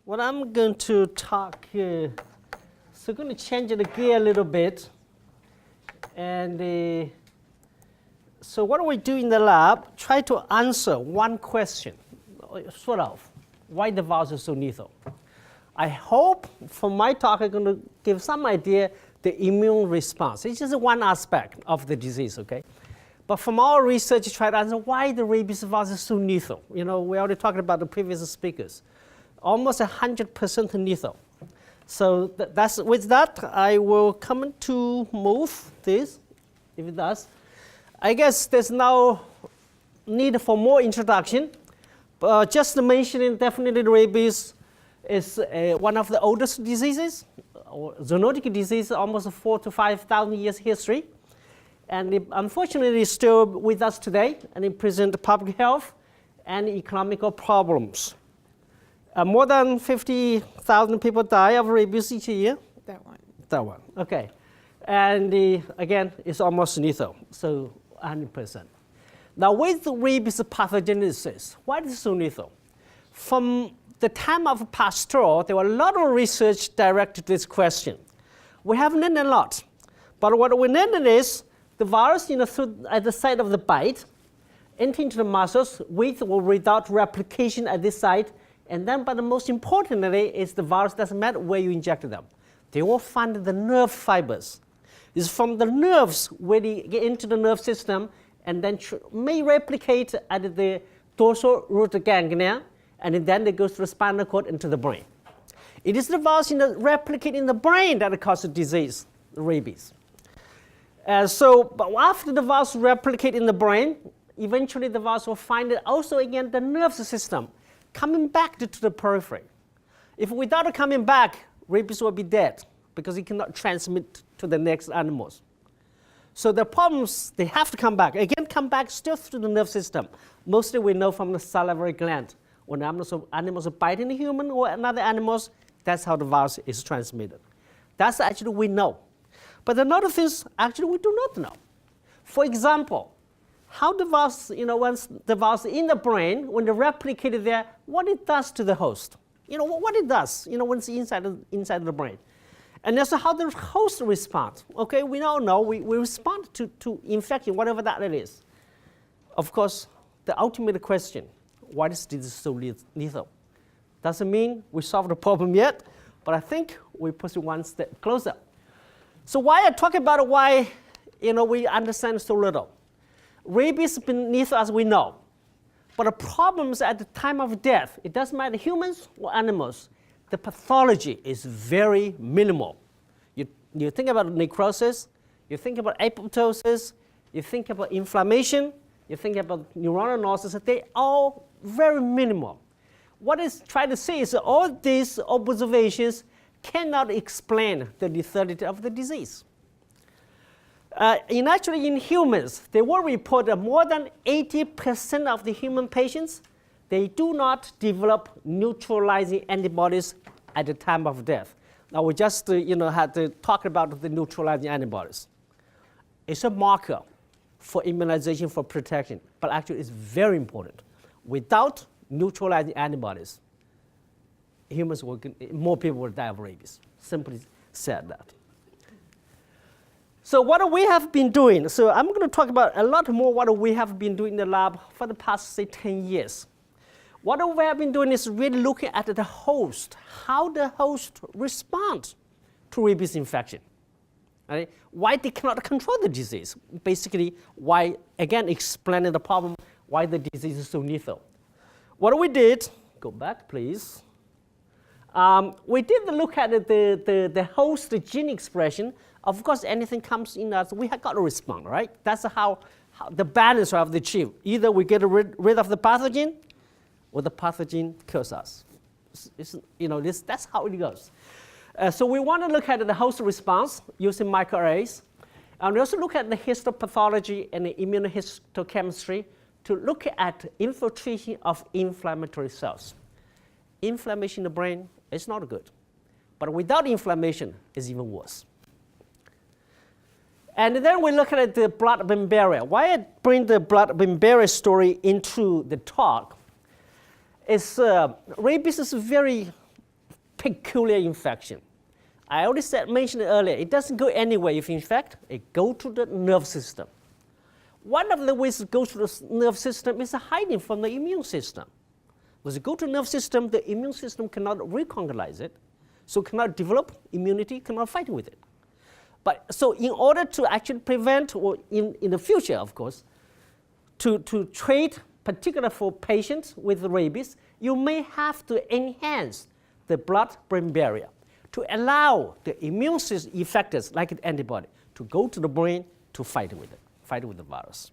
What I'm going to talk here, so I'm going to change the gear a little bit. And so what we do in the lab, try to answer one question, sort of, why the virus is so lethal. I hope from my talk I'm going to give some idea the immune response. It's just one aspect of the disease, okay? But from our research, try to answer why the rabies virus is so lethal. You know, we already talked about the previous speakers. Almost 100% lethal. So with that, I will come to move this, if it does. I guess there's no need for more introduction. But just mentioning definitely the rabies is one of the oldest diseases, or zoonotic disease, almost 4,000 to 5,000 years history. And it, unfortunately, is still with us today, and it presents public health and economical problems. More than 50,000 people die of rabies each year. That one. That one, okay. And again, it's almost lethal, so 100%. Now with the rabies pathogenesis, why is it so lethal? From the time of Pasteur, there were a lot of research directed to this question. We have learned a lot, but what we learned is the virus, at the site of the bite, enter into the muscles with or without replication at this site. And then, but the most importantly, is the virus doesn't matter where you inject them. They will find the nerve fibers. It's from the nerves where they get into the nerve system and then may replicate at the dorsal root ganglia, and then they go through the spinal cord into the brain. It is the virus replicate in the brain that causes disease, rabies. But after the virus replicate in the brain, eventually the virus will find it also again the nerve system, coming back to the periphery. If without it coming back, rabies will be dead because it cannot transmit to the next animals. So the problems, they have to come back. Again, come back still through the nerve system. Mostly we know from the salivary gland. When animals are biting a human or another animals, that's how the virus is transmitted. That's actually we know. But another things, actually we do not know. For example, how the virus, once the virus in the brain, when they replicated there, what it does to the host. What it does, when it's inside of the brain. And also how the host responds. Okay, we all know we respond to infection, whatever that it is. Of course, the ultimate question, why is this so lethal? Doesn't mean we solved the problem yet, but I think we push it one step closer. So why I talk about why, we understand so little. Rabies has been lethal as we know, but the problems at the time of death, it doesn't matter humans or animals, the pathology is very minimal. You think about necrosis, you think about apoptosis, you think about inflammation, you think about neuronal losses, they all very minimal. What is trying to say is that all these observations cannot explain the lethality of the disease. In humans, they will report that more than 80% of the human patients, they do not develop neutralizing antibodies at the time of death. Now we just had to talk about the neutralizing antibodies. It's a marker for immunization for protection, but actually it's very important. Without neutralizing antibodies, more people will die of rabies. Simply said that. So what we have been doing, so I'm going to talk about a lot more what we have been doing in the lab for the past, say, 10 years. What we have been doing is really looking at the host, how the host responds to rabies infection. Right? Why they cannot control the disease. Basically, why, again, explaining the problem, why the disease is so lethal. What we did, go back, please. We did look at the host gene expression. Of course, anything comes in us, we have got to respond, right? That's how the balance of the achieved. Either we get rid of the pathogen, or the pathogen kills us. That's how it goes. So we want to look at the host response using microarrays. And we also look at the histopathology and the immunohistochemistry to look at infiltration of inflammatory cells. Inflammation in the brain is not good. But without inflammation, it's even worse. And then we look at the blood-brain barrier. Why I bring the blood-brain barrier story into the talk is rabies is very peculiar infection. I already mentioned earlier, it doesn't go anywhere if you infect, it goes to the nerve system. One of the ways it goes to the nerve system is hiding from the immune system. When it goes to the nerve system, the immune system cannot recognize it, so cannot develop immunity, cannot fight with it. But so in order to actually prevent, or in the future, of course, to treat, particularly for patients with rabies, you may have to enhance the blood-brain barrier to allow the immune system effectors, like an antibody, to go to the brain to fight with it, fight with the virus.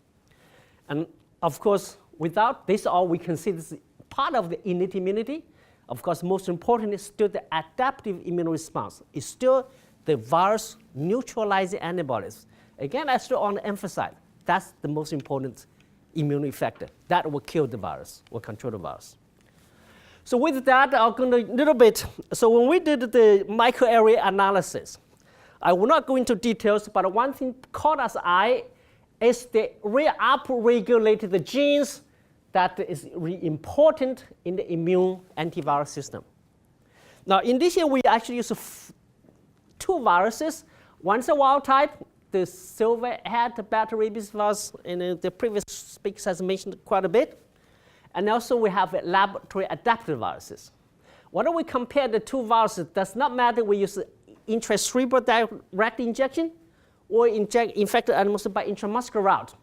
And of course, without this all, we consider this part of the innate immunity. Of course, most important is still the adaptive immune response. It's still the virus neutralizing antibodies. Again, I still want to emphasize, that's the most important immune effector. That will kill the virus, will control the virus. So with that, I'll go a little bit. So when we did the microarray analysis, I will not go into details, but one thing caught us eye is the upregulated genes that is really important in the immune antiviral system. Now in this year, we actually use two viruses. One's a wild type, the silver-hat beta rabies virus, and the previous speaker has mentioned quite a bit. And also we have laboratory adapted viruses. When we compare the two viruses, it does not matter we use intracerebral direct injection or inject infected animals by intramuscular route.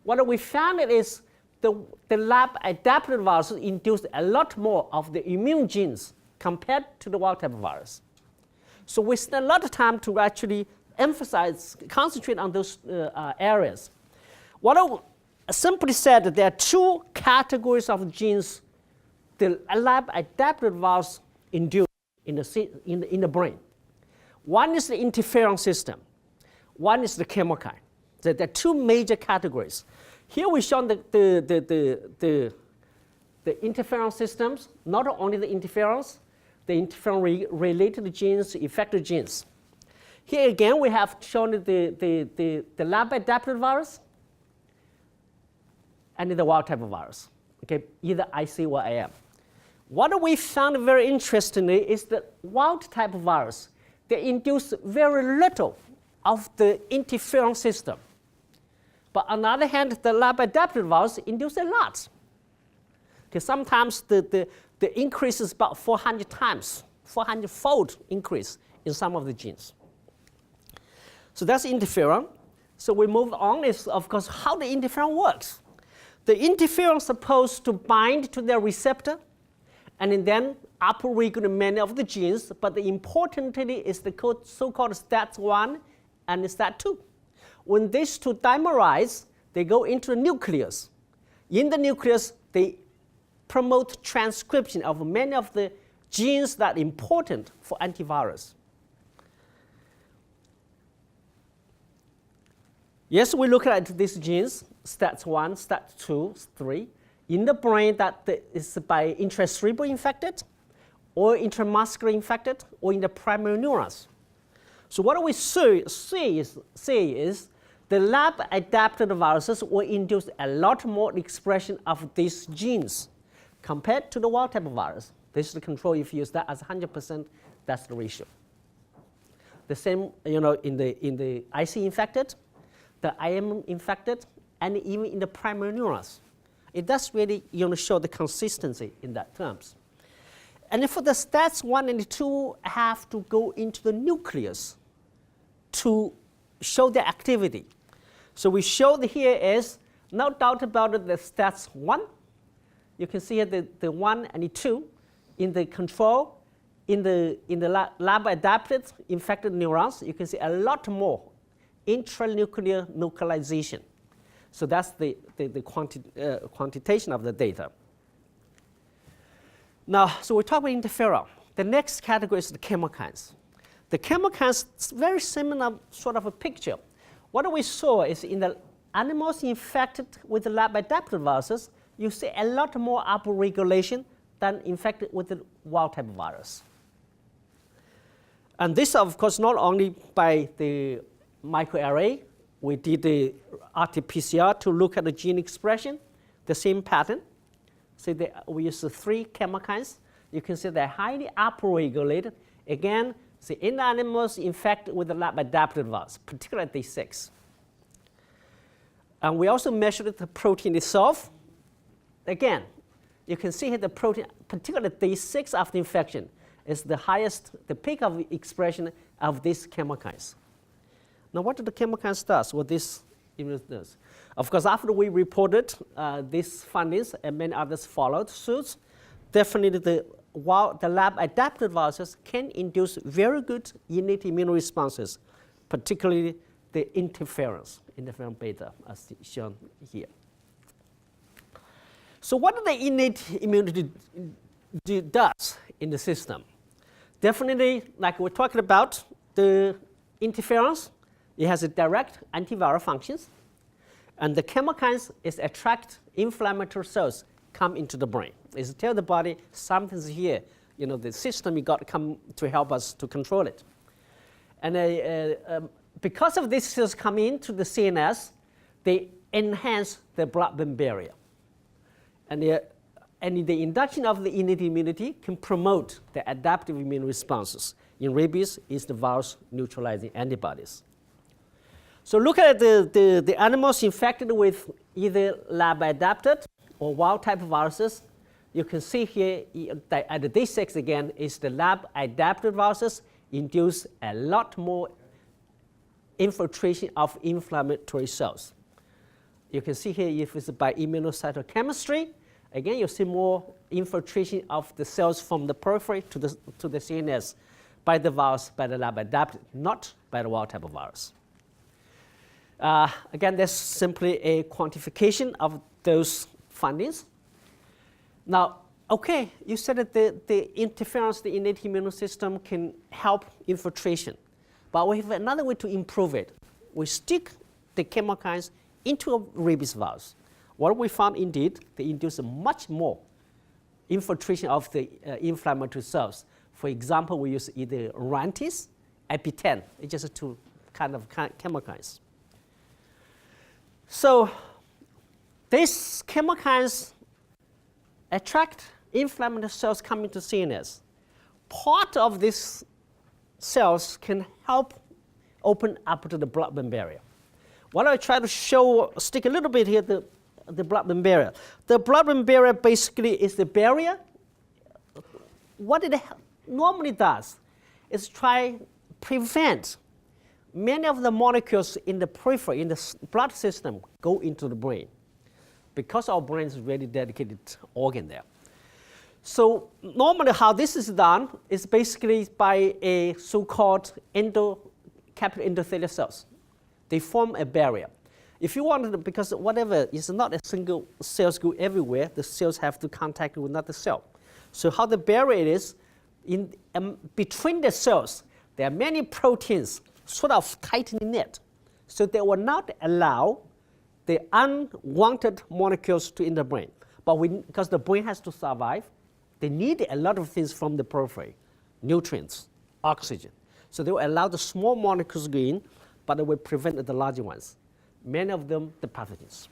What we found is the lab adapted viruses induce a lot more of the immune genes compared to the wild type virus. So we spend a lot of time to actually emphasize, concentrate on those areas. Simply said, there are two categories of genes the lab adapted virus induce in the brain. One is the interferon system. One is the chemokine. So there are two major categories. Here we show the interferon systems, not only the interferons, the interferon-related genes, effector genes. Here again, we have shown the lab-adapted virus and the wild-type virus, okay, either IC or AM. What we found very interestingly is that wild-type virus, they induce very little of the interferon system. But on the other hand, the lab-adapted virus induce a lot. Okay, sometimes the increase is about 400 times, 400-fold increase in some of the genes. So that's interferon. So we move on is, of course, how the interferon works. The interferon is supposed to bind to their receptor and then upregulate many of the genes, but the importantly is the so-called STAT1 and STAT2. When these two dimerize, they go into the nucleus. In the nucleus, they promote transcription of many of the genes that are important for antivirus. Yes, we look at these genes, STAT1, STAT2, 3, in the brain that is by intracerebral infected, or intramuscular infected, or in the primary neurons. So what we see is the lab-adapted viruses will induce a lot more expression of these genes compared to the wild-type virus. This is the control. If you use that as 100%, that's the ratio. The same, in the IC infected, the IM infected, and even in the primary neurons. It does really show the consistency in that terms. And for the STAT1 and 2 have to go into the nucleus to show their activity. So we showed here is, no doubt about it, the STAT1. You can see here the 1 and the 2 in the control, in the lab-adapted infected neurons. You can see a lot more intranuclear nucleation. So that's the quantitation of the data. Now, so we talk about interferon. The next category is the chemokines. The chemokines is very similar sort of a picture. What we saw is in the animals infected with the lab-adapted viruses, you see a lot more upregulation than infected with the wild-type virus. And this, of course, not only by the microarray, we did the RT-PCR to look at the gene expression, the same pattern. So we use the 3 chemokines. you can see they're highly upregulated. Again, in animals infected with the lab-adapted virus, particularly D6. And we also measured the protein itself. Again, you can see here the protein, particularly D6 after infection, is the highest, the peak of expression of these chemokines. Now, what do the chemokines do? What this does? Of course, after we reported these findings and many others followed suit, definitely while the lab-adapted viruses can induce very good innate immune responses, particularly the interferon beta, as shown here. So what do the innate immunity does in the system? Definitely, like we're talking about, the interferons, it has a direct antiviral functions, and the chemokines is attract inflammatory cells come into the brain. It's tell the body something's here. The system you got to come to help us to control it. And because of these cells come into the CNS, they enhance the blood-brain barrier. And the induction of the innate immunity can promote the adaptive immune responses. In rabies, is the virus neutralizing antibodies. So look at the animals infected with either lab-adapted or wild-type viruses. You can see here at the D6 again is the lab-adapted viruses induce a lot more infiltration of inflammatory cells. You can see here if it's by immunocytochemistry, again you see more infiltration of the cells from the periphery to the CNS by the virus, by the lab-adapted, not by the wild-type of virus. Again, that's simply a quantification of those findings. Now, okay, you said that the interference, the innate immune system can help infiltration. But we have another way to improve it. We stick the chemokines into a rabies virus. What we found indeed, they induce much more infiltration of the inflammatory cells. For example, we use either rantis, EpiTen, it's just two kind of chemokines. So these chemokines attract inflammatory cells coming to CNS. Part of these cells can help open up to the blood-brain barrier. What I try to show, stick a little bit here, the blood-brain barrier. The blood-brain barrier basically is the barrier. What it normally does is try prevent many of the molecules in the periphery, in the blood system, go into the brain, because our brain is a really dedicated organ there. So normally how this is done is basically by a so-called capital endothelial cells. They form a barrier. If you wanted to, because whatever is not a single cells go everywhere, the cells have to contact with another cell. So how the barrier is, in between the cells, there are many proteins sort of tightening it. So they will not allow the unwanted molecules to enter the brain. But because the brain has to survive, they need a lot of things from the periphery, nutrients, oxygen. So they will allow the small molecules to go in, but they will prevent the larger ones. Many of them, the pathogens.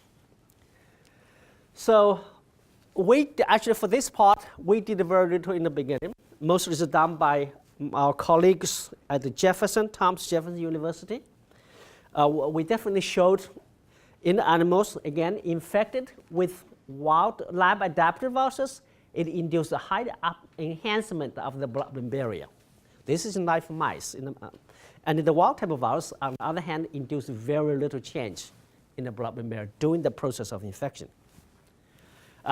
So actually for this part, we did very little in the beginning. Most is done by our colleagues at the Thomas Jefferson University. We definitely showed in animals, again, infected with wild lab-adapted viruses, it induced a high enhancement of the blood-brain barrier. This is in live mice. And in the wild-type of virus, on the other hand, induced very little change in the blood-brain barrier during the process of infection.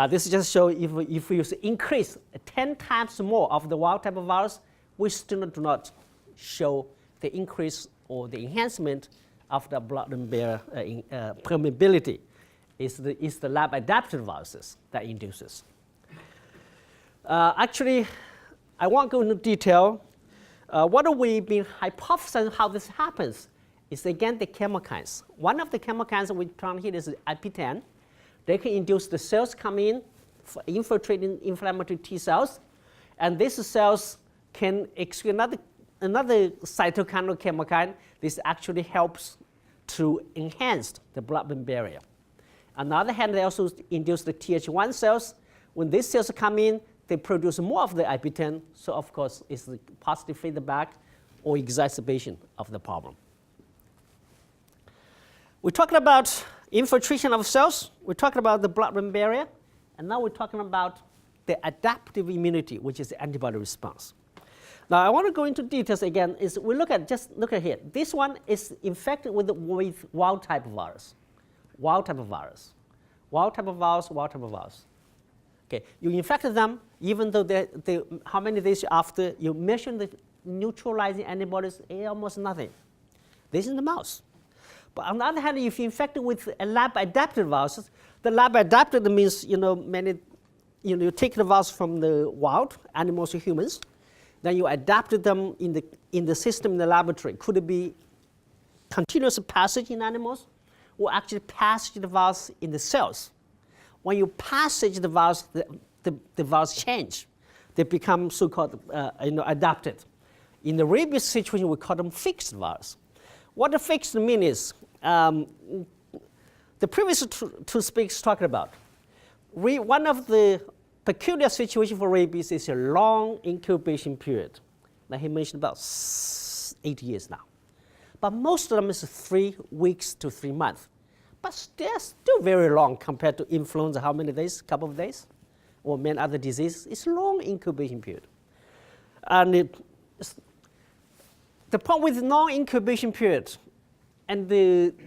This just shows if we increase 10 times more of the wild-type of virus, we still do not show the increase or the enhancement of the blood-brain barrier permeability. It's the lab-adapted viruses that induces. Actually, I won't go into detail. What have we been hypothesizing how this happens is again the chemokines. One of the chemokines we found here is EpiTen. They can induce the cells come in, infiltrating inflammatory T cells, and these cells can excrete another cytokine chemokine. This actually helps to enhance the blood-brain barrier. On the other hand, they also induce the Th1 cells. When these cells come in, they produce more of the IP10, so of course it's the positive feedback or exacerbation of the problem. We're talking about infiltration of cells, we're talking about the blood-brain barrier, and now we're talking about the adaptive immunity, which is the antibody response. Now I want to go into details again, just look at here. This one is infected with wild type virus. Wild type of virus. Wild type of virus, wild type of virus. Okay, you infected them, even though how many days after you measure the neutralizing antibodies, almost nothing. This is the mouse. But on the other hand, if you infect it with a lab-adapted virus, the lab-adapted means you take the virus from the wild animals or humans, then you adapted them in the system in the laboratory. Could it be continuous passage in animals, or actually passage the virus in the cells? When you passage the virus, the virus change. They become so-called adapted. In the rabies situation, we call them fixed virus. What the fixed mean is, the previous two speakers talked about, one of the peculiar situations for rabies is a long incubation period. Like he mentioned about 8 years now. But most of them is 3 weeks to 3 months. But they're still very long compared to influenza, how many days, couple of days, or many other diseases. It's a long incubation period. And the problem with long incubation period,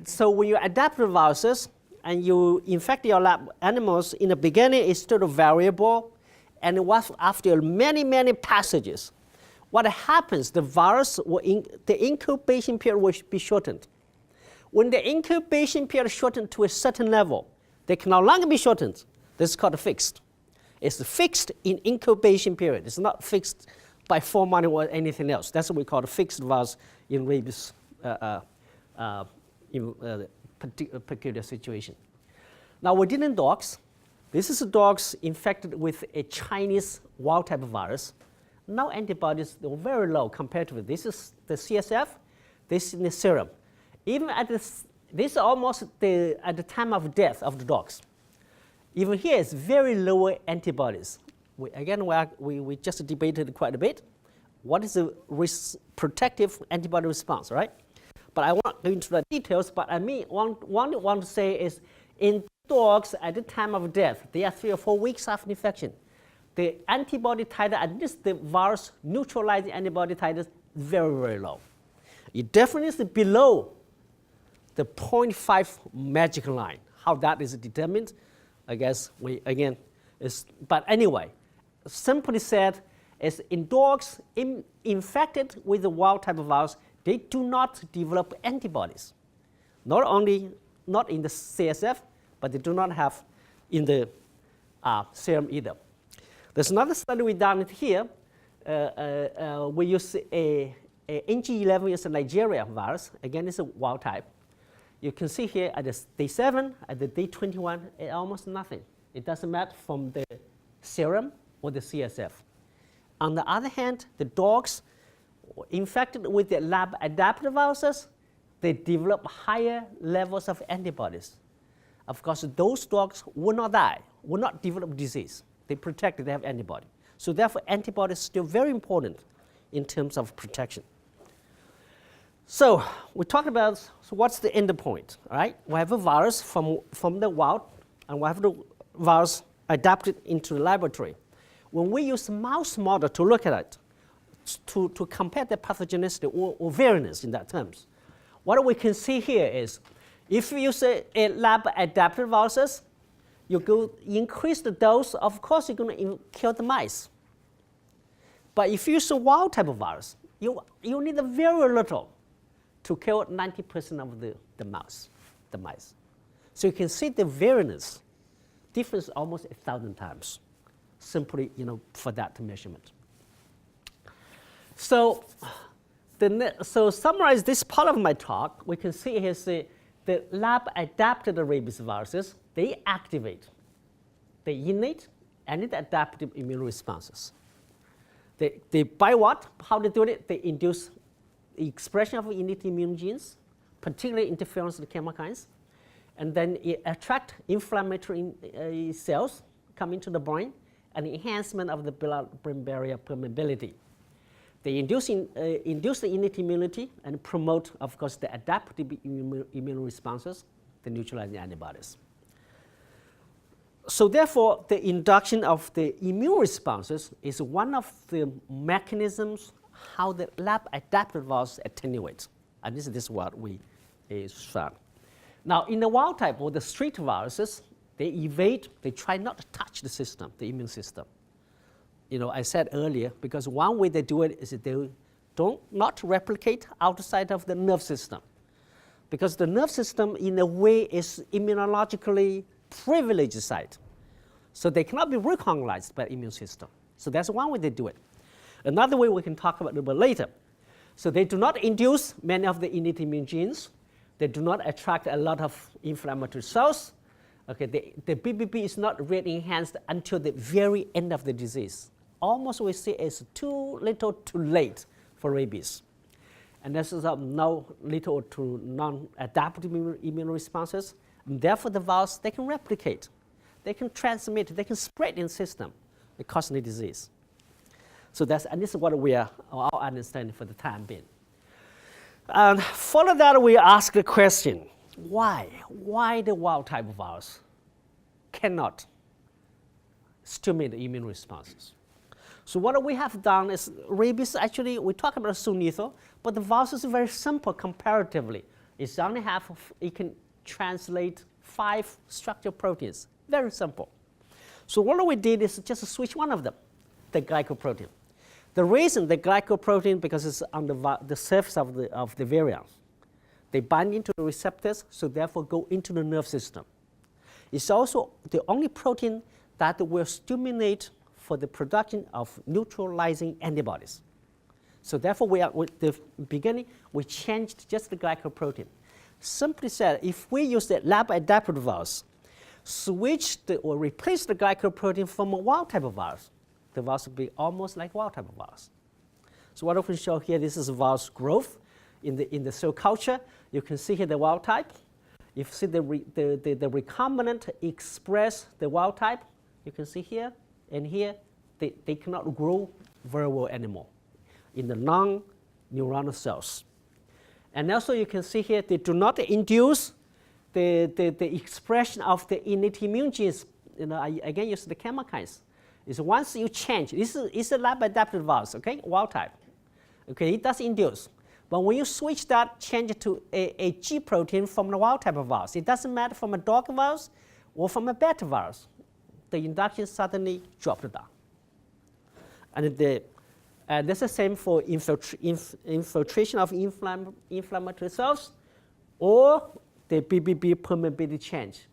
so when you adapt the viruses and you infect your lab animals, in the beginning it's still variable, and after many, many passages, what happens, the virus, the incubation period will be shortened. When the incubation period is shortened to a certain level, they can no longer be shortened. This is called fixed. It's fixed in incubation period. It's not fixed by 4 months or anything else. That's what we call the fixed virus in rabies peculiar situation. Now within dogs, this is dogs infected with a Chinese wild type virus. Now antibodies are very low compared to this is the CSF, this is in the serum. Even at this is almost at the time of death of the dogs. Even here is very low antibodies. We just debated quite a bit. What is the protective antibody response, right? But I won't go into the details, but I mean, want to say is in dogs at the time of death, they are 3 or 4 weeks after infection. The antibody titer, at least the virus neutralizing antibody titer, is very, very low. It definitely is below the 0.5 magic line. How that is determined, I guess but anyway, simply said, is in dogs infected with the wild type of virus, they do not develop antibodies. Not in the CSF, but they do not have in the serum either. There's another study we done here. We use a NG11 is a Nigeria virus. Again, it's a wild type. You can see here at the day 7, at the day 21, almost nothing. It doesn't matter from the serum or the CSF. On the other hand, the dogs infected with the lab-adapted viruses, they develop higher levels of antibodies. Of course, those dogs will not die, will not develop disease. They protect, they have antibody. So therefore, antibodies are still very important in terms of protection. So we talked about what's the end point, right? We have a virus from the wild, and we have the virus adapted into the laboratory. When we use mouse model to look at it, to compare the pathogenicity or variance in that terms, what we can see here is, if you use a lab-adapted viruses, you go increase the dose, of course you're going to kill the mice. But if you use a wild type of virus, you need very little to kill 90% of the mice. So you can see the variance difference almost 1,000 times, simply for that measurement. So, summarize this part of my talk, we can see here the lab-adapted rabies viruses, they activate the innate and the adaptive immune responses. They by what? How they do it? They induce the expression of innate immune genes, particularly interference with chemokines, and then it attract inflammatory cells come into the brain, an enhancement of the blood-brain barrier permeability. They induce the innate immunity and promote, of course, the adaptive immune responses, the neutralizing antibodies. So therefore, the induction of the immune responses is one of the mechanisms how the lab-adapted virus attenuates. And this is what we found. Now, in the wild type or the street viruses, they evade, they try not to touch the system, the immune system. I said earlier, because one way they do it is they don't not replicate outside of the nerve system. Because the nerve system, in a way, is immunologically privileged site. So they cannot be recognized by the immune system. So that's one way they do it. Another way we can talk about a little bit later. So they do not induce many of the innate immune genes. They do not attract a lot of inflammatory cells. Okay, the BBB is not really enhanced until the very end of the disease. Almost we see it's too little too late for rabies. And this is no little to non-adaptive immune responses. And therefore, the virus, they can replicate. They can transmit, they can spread in the system, causing the disease. So this is what we are, our understanding for the time being. And follow that, we ask the question, why? Why the wild type virus cannot stimulate the immune responses? So what we have done is rabies, actually, we talk about soon lethal, but the virus is very simple comparatively. It's only it can translate 5 structured proteins, very simple. So what we did is just switch one of them, the glycoprotein. The reason the glycoprotein, because it's on the surface of the virion. They bind into the receptors, so therefore go into the nerve system. It's also the only protein that will stimulate for the production of neutralizing antibodies. So therefore, with the beginning, we changed just the glycoprotein. Simply said, if we use the lab-adapted virus, switch or replace the glycoprotein from a wild-type virus, the virus will be almost like wild-type virus. So what I can show here, this is virus growth in the cell culture. You can see here the wild type. If you see the recombinant express the wild type, you can see here and here, they cannot grow very well anymore in the non-neuronal cells. And also you can see here, they do not induce the expression of the innate immune genes. I again use the chemokines. Is once you change, this is a lab-adapted virus, okay, wild type. Okay, it does induce. But when you switch that, change it to a G protein from the wild type of virus, it doesn't matter from a dog virus or from a bat virus, the induction suddenly dropped down. And this is the same for infiltration of inflammatory cells or the BBB permeability change.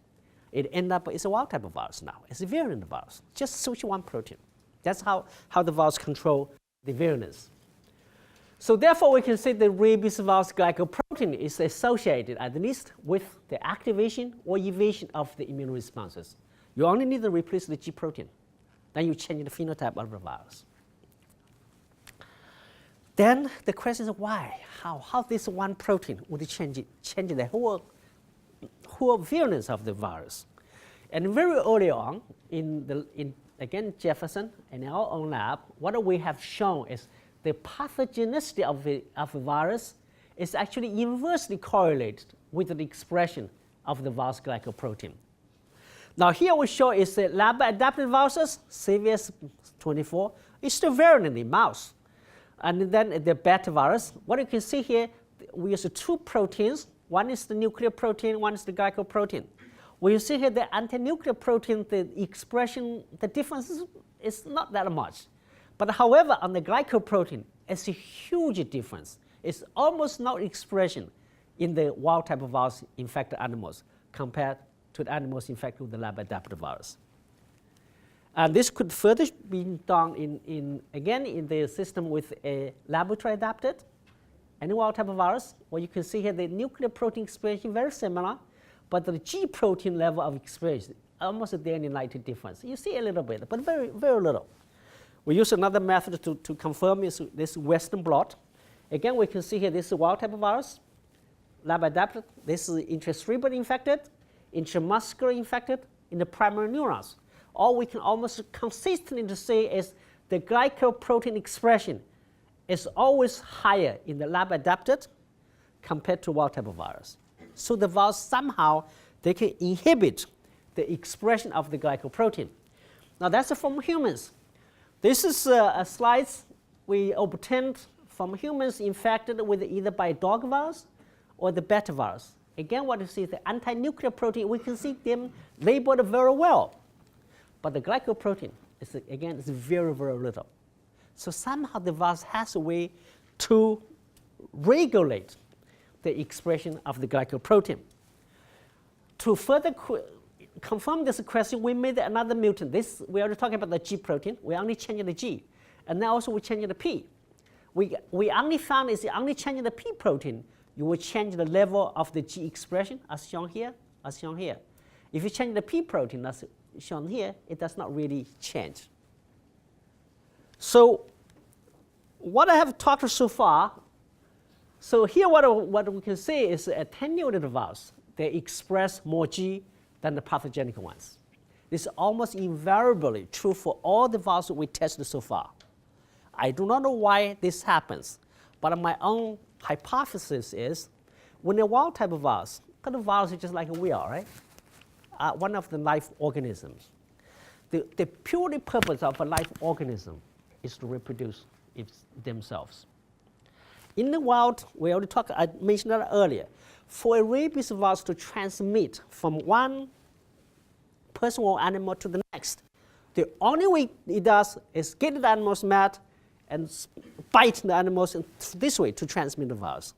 It ends up, it's a wild type of virus now. It's a virulent virus. Just switch one protein. That's how the virus control the virulence. So therefore, we can say the rabies virus glycoprotein is associated at least with the activation or evasion of the immune responses. You only need to replace the G protein. Then you change the phenotype of the virus. Then the question is why? How this one protein would change the whole virulence of the virus? And very early on, again Jefferson and our own lab, what we have shown is the pathogenicity of a virus is actually inversely correlated with the expression of the virus glycoprotein. Now here we show is the lab-adapted viruses, CVS24, is still virulent in mouse. And then the beta virus, what you can see here, we use 2 proteins. One is the nuclear protein, one is the glycoprotein. When you see here the anti-nuclear protein, the expression, the difference is not that much. But however, on the glycoprotein, it's a huge difference. It's almost no expression in the wild type of virus infected animals compared to the animals infected with the lab-adapted virus. And this could further be done in the system with a laboratory-adapted and wild type of virus, where you can see here the nuclear protein expression very similar, but the G protein level of expression almost a day and night difference. You see a little bit, but very, very little. We use another method to confirm this Western blot. Again, we can see here this is wild type of virus, lab-adapted. This is intracerebral infected, intramuscular infected in the primary neurons. all we can almost consistently say is the glycoprotein expression is always higher in the lab-adapted compared to wild-type virus. So the virus somehow, they can inhibit the expression of the glycoprotein. Now that's from humans. This is a slide we obtained from humans infected with either by dog virus or the beta virus. Again, what you see is the anti-nuclear protein. We can see them labeled very well. But the glycoprotein, is very, very little. So somehow the virus has a way to regulate the expression of the glycoprotein. To further confirm this question, we made another mutant. We already talking about the G protein. We only changed the G. And now also we changed the P. We only found is only changing the P protein, you will change the level of the G expression as shown here, If you change the P protein as shown here, it does not really change. So what I have talked so far, so here what we can say is attenuated virus, they express more G than the pathogenic ones. This is almost invariably true for all the viruses we tested so far. I do not know why this happens, but my own hypothesis is when a wild-type virus, because the virus is just like we are, right? One of the life organisms. The purely purpose of a life organism is to reproduce themselves. In the wild, I mentioned that earlier, for a rabies virus to transmit from one person or animal to the next, the only way it does is get the animals mad and bite the animals this way to transmit the virus.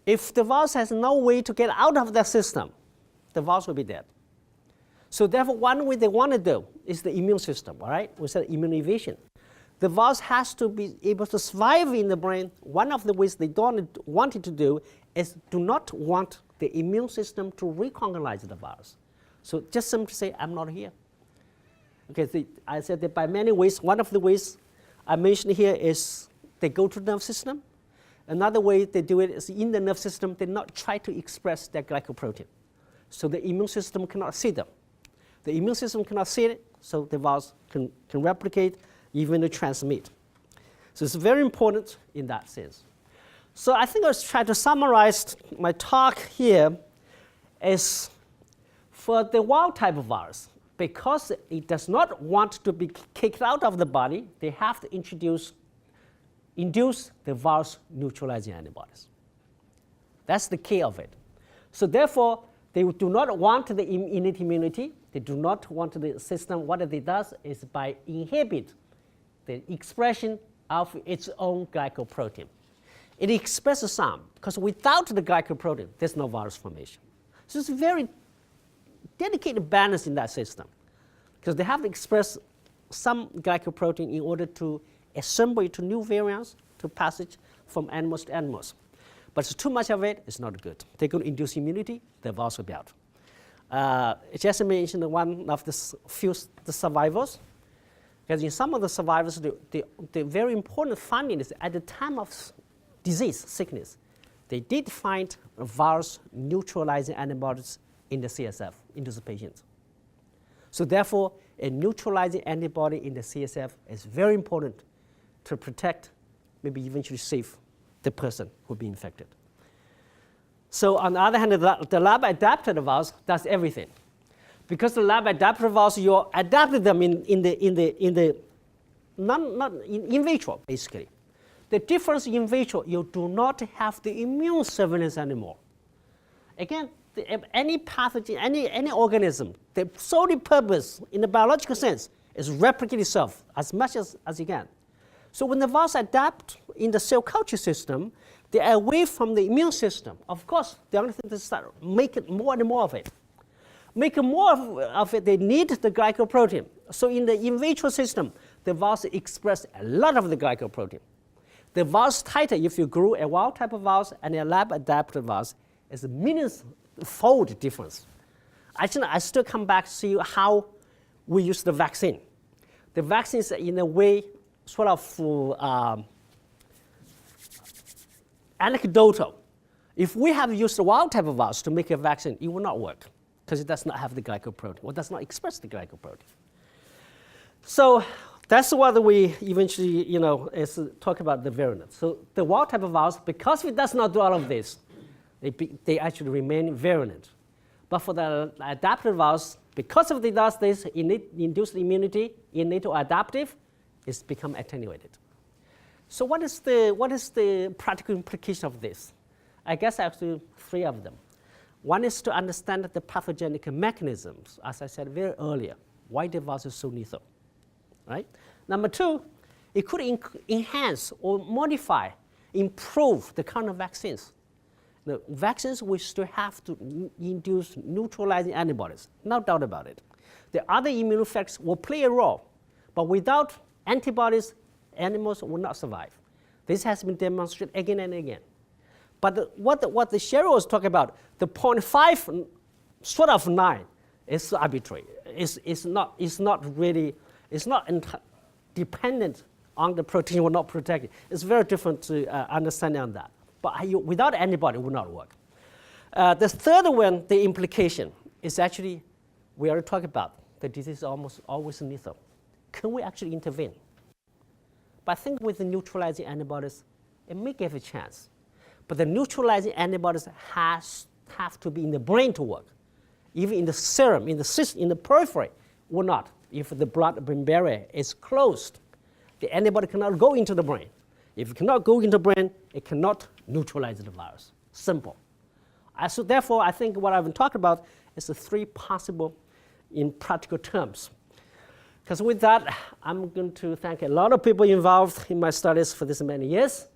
If the virus has no way to get out of that system, the virus will be dead. So therefore, one way they want to do is the immune system, all right? We said immune evasion. The virus has to be able to survive in the brain. One of the ways they don't want it to do is do not want the immune system to recognize the virus. So just simply say, I'm not here. Okay, I said that by many ways. One of the ways I mentioned here is they go to the nerve system. Another way they do it is in the nerve system, they not try to express their glycoprotein. So the immune system cannot see them. The immune system cannot see it, so the virus can replicate, even to transmit. So it's very important in that sense. So I think I'll try to summarize my talk here is for the wild-type virus, because it does not want to be kicked out of the body, they have to induce the virus neutralizing antibodies. That's the key of it. So therefore, they do not want the innate immunity. They do not want the system. What it does is by inhibit the expression of its own glycoprotein. It expresses some, because without the glycoprotein, there's no virus formation. So it's a very dedicated balance in that system, because they have to express some glycoprotein in order to assemble it to new variants to passage from animals to animals. But too much of it is not good. They're going to induce immunity, the virus will be out. Just mentioned one of the survivors, because in some of the survivors, the very important finding is at the time of disease, sickness, they did find virus neutralizing antibodies in the CSF in those patients. So therefore, a neutralizing antibody in the CSF is very important to protect, maybe eventually save the person who will be infected. So on the other hand, the lab-adapted virus does everything. Because the lab-adapted virus, you adapted them in vitro, basically. The difference in vitro, you do not have the immune surveillance anymore. Again, any pathogen, any organism, the sole purpose in the biological sense is replicate itself as much as you can. So when the virus adapt in the cell culture system, they are away from the immune system. Of course, the only thing is start making more and more of it. Making more of it, they need the glycoprotein. So in the in vitro system, the virus express a lot of the glycoprotein. The virus titer, if you grew a wild type of virus and a lab-adapted virus, is a million-fold difference. Actually, I still come back to see how we use the vaccine. The vaccine is in a way sort of anecdotal. If we have used the wild type of virus to make a vaccine, it will not work because it does not have the glycoprotein or does not express the glycoprotein. So that's what we eventually, is talk about the virulence. So the wild type of virus, because it does not do all of this, they actually remain virulent. But for the adaptive virus, because of it does this, induced immunity, innate or adaptive, it's become attenuated. So what is the practical implication of this? I guess actually three of them. One is to understand the pathogenic mechanisms, as I said very earlier, why the virus is so lethal. Right? Number two, it could enhance or modify, improve the kind of vaccines. The vaccines we still have to induce neutralizing antibodies, no doubt about it. The other immune effects will play a role, but without antibodies, animals will not survive. This has been demonstrated again and again. But what the Cheryl was talking about, the 0.5 sort of 9 is arbitrary. It's not really. It's not dependent on the protein or not protected. It's very different to understanding on that. But without antibody, it will not work. The third one, the implication, is actually, we already talked about, the disease is almost always lethal. Can we actually intervene? But I think with the neutralizing antibodies, it may give a chance. But the neutralizing antibodies have to be in the brain to work. Even in the serum, in the system, in the periphery, will not. If the blood-brain barrier is closed, the antibody cannot go into the brain. If it cannot go into the brain, it cannot neutralize the virus. Simple. So therefore, I think what I've been talking about is the three possible in practical terms. Because with that, I'm going to thank a lot of people involved in my studies for this many years.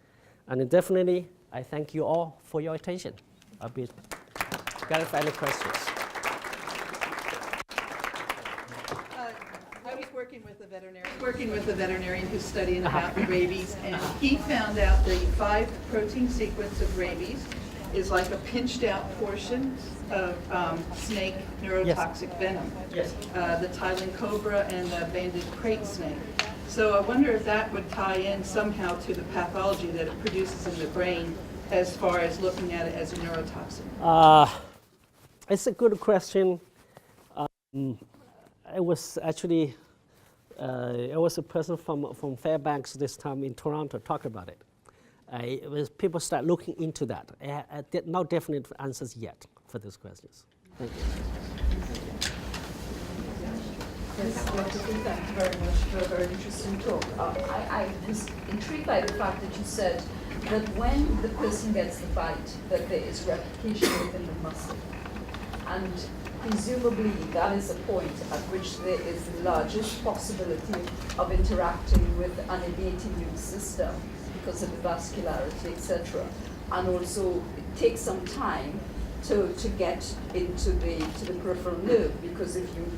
And definitely, I thank you all for your attention. I'll be glad for any questions. Working with a veterinarian who's studying about rabies, and he found out the 5 protein sequence of rabies is like a pinched out portion of snake neurotoxic venom. Yes. The Thailand cobra and the banded crate snake. So I wonder if that would tie in somehow to the pathology that it produces in the brain as far as looking at it as a neurotoxin. It's a good question. It was actually it was a person from Fairbanks this time in Toronto talk about it. It was people start looking into that. No definite answers yet for these questions. Thank you. Yes, Dr. Lee, thank you very much for a very interesting talk. I was intrigued by the fact that you said that when the person gets the bite, that there is replication within the muscle. And presumably that is a point at which there is the largest possibility of interacting with an innate immune system because of the vascularity, etc. And also it takes some time to get into the peripheral nerve, because if you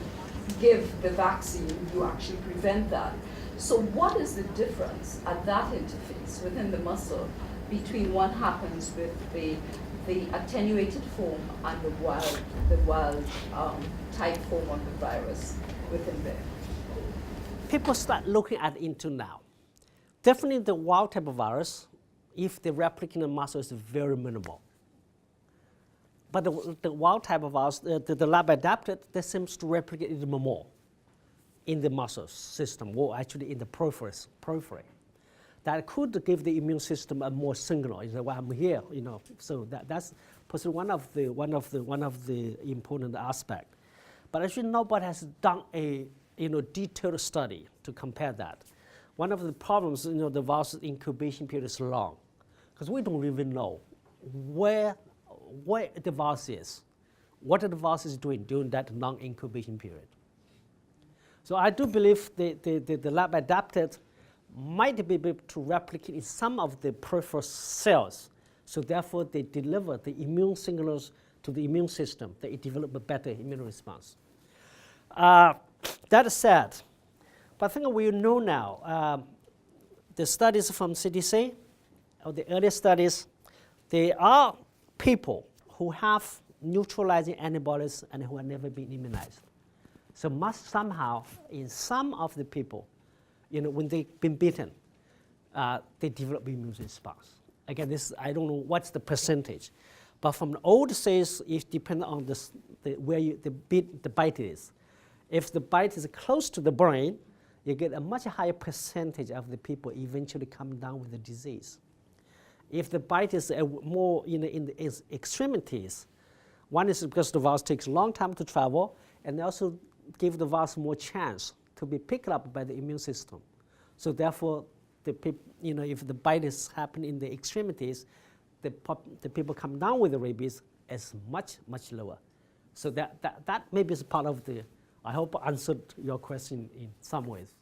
give the vaccine, you actually prevent that. So what is the difference at that interface within the muscle between what happens with the attenuated form and the wild type form of the virus within there? People start looking at into now. Definitely the wild type of virus, if the replicating muscle is very minimal. But the wild type of virus, the lab adapted, that seems to replicate even more in the muscle system, or actually in the periphery. That could give the immune system a more signal. Well, I'm here, So that's possibly one of the important aspects. But actually, nobody has done a detailed study to compare that. One of the problems, the virus incubation period is long, because we don't even know where the virus is, what the virus is doing during that long incubation period. So I do believe the lab adapted might be able to replicate in some of the peripheral cells. So therefore, they deliver the immune signals to the immune system. They develop a better immune response. That said, but I think we know now, the studies from CDC, or the earlier studies, there are people who have neutralizing antibodies and who have never been immunized. So must somehow, in some of the people, when they've been bitten, they develop immune response. Again, I don't know what's the percentage, but from the old says it depends on where the bite is. If the bite is close to the brain, you get a much higher percentage of the people eventually come down with the disease. If the bite is more in the extremities, one is because the virus takes a long time to travel, and also give the virus more chance to be picked up by the immune system. So therefore, if the bite is happening in the extremities, the people come down with the rabies is much, much lower. So that maybe is part of the, I hope I answered your question in some ways.